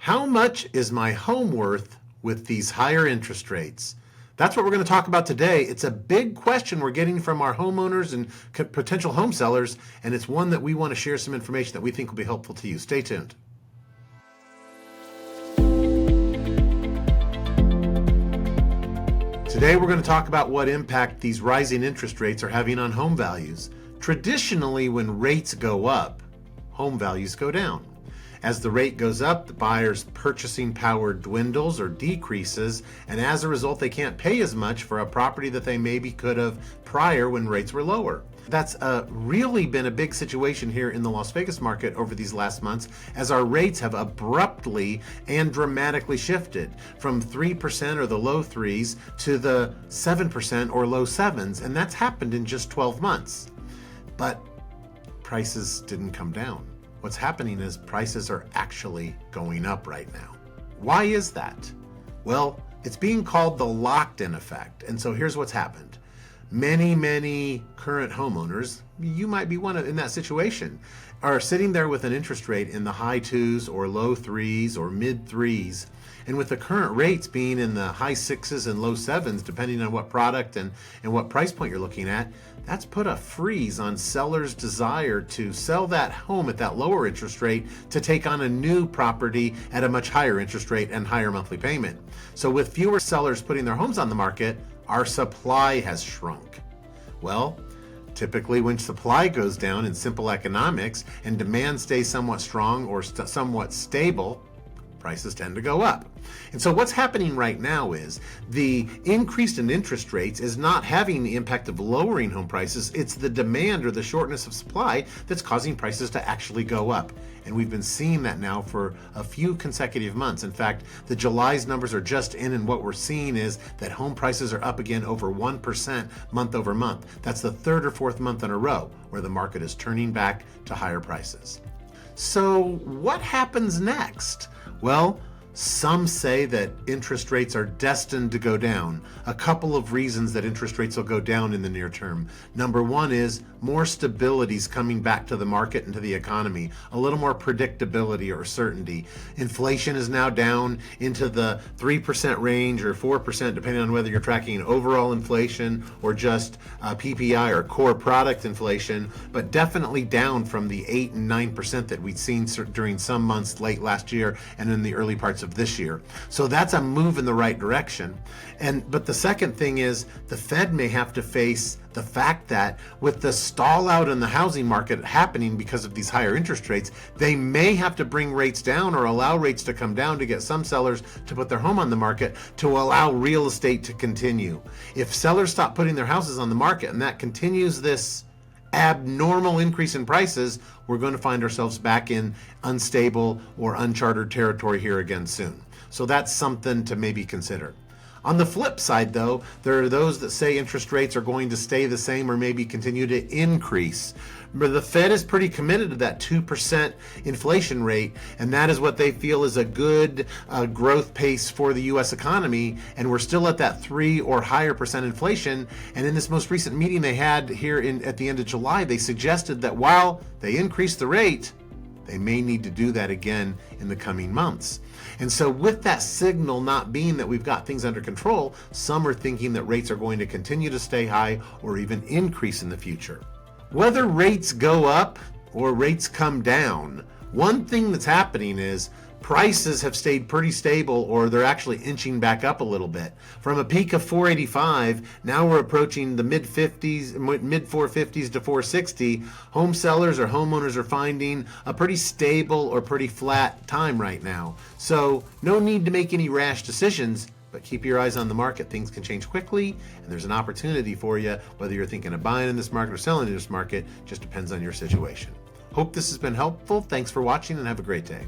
How much is my home worth with these higher interest rates? That's what we're going to talk about today. It's a big question we're getting from our homeowners and potential home sellers, and it's one that we want to share some information that we think will be helpful to you. Stay tuned. Today we're going to talk about what impact these rising interest rates are having on home values. Traditionally, when rates go up, home values go down. As the rate goes up, the buyer's purchasing power dwindles or decreases, and as a result, they can't pay as much for a property that they maybe could have prior when rates were lower. That's really been a big situation here in the Las Vegas market over these last months, as our rates have abruptly and dramatically shifted from 3% or the low threes to the 7% or low sevens, and that's happened in just 12 months. But prices didn't come down. What's happening is prices are actually going up right now. Why is that? Well, it's being called the locked-in effect. And so here's what's happened. Many current homeowners, you might be one in that situation, are sitting there with an interest rate in the high twos or low threes or mid threes. And with the current rates being in the high sixes and low sevens, depending on what product and what price point you're looking at, that's put a freeze on sellers' desire to sell that home at that lower interest rate to take on a new property at a much higher interest rate and higher monthly payment. So with fewer sellers putting their homes on the market, our supply has shrunk. Well, typically when supply goes down in simple economics and demand stays somewhat strong or somewhat stable, prices tend to go up. And so what's happening right now is the increase in interest rates is not having the impact of lowering home prices. It's the demand or the shortness of supply that's causing prices to actually go up. And we've been seeing that now for a few consecutive months. In fact, the July's numbers are just in, and what we're seeing is that home prices are up again over 1% month over month. That's the third or fourth month in a row where the market is turning back to higher prices. So what happens next? Well, some say that interest rates are destined to go down. A couple of reasons that interest rates will go down in the near term. Number one is more stability is coming back to the market and to the economy, a little more predictability or certainty. Inflation is now down into the 3% range or 4%, depending on whether you're tracking overall inflation or just PPI or core product inflation, but definitely down from the 8 and 9% that we'd seen during some months late last year and in the early parts of this year. So that's a move in the right direction. But the second thing is the Fed may have to face the fact that with the stall out in the housing market happening because of these higher interest rates, they may have to bring rates down or allow rates to come down to get some sellers to put their home on the market to allow real estate to continue. If sellers stop putting their houses on the market and that continues this abnormal increase in prices, we're going to find ourselves back in unstable or uncharted territory here again soon. So that's something to maybe consider. On the flip side, though, there are those that say interest rates are going to stay the same or maybe continue to increase. But the Fed is pretty committed to that 2% inflation rate, and that is what they feel is a good growth pace for the U.S. economy, and we're still at that 3 or higher percent inflation. And in this most recent meeting they had here at the end of July, they suggested that while they increased the rate, they may need to do that again in the coming months. And so with that signal not being that we've got things under control, some are thinking that rates are going to continue to stay high or even increase in the future. Whether rates go up or rates come down, one thing that's happening is prices have stayed pretty stable, or they're actually inching back up a little bit. From a peak of 485, now we're approaching the mid 450s to 460. Home sellers or homeowners are finding a pretty stable or pretty flat time right now. So no need to make any rash decisions, but keep your eyes on the market. Things can change quickly, and there's an opportunity for you, whether you're thinking of buying in this market or selling in this market. Just depends on your situation. Hope this has been helpful. Thanks for watching and have a great day.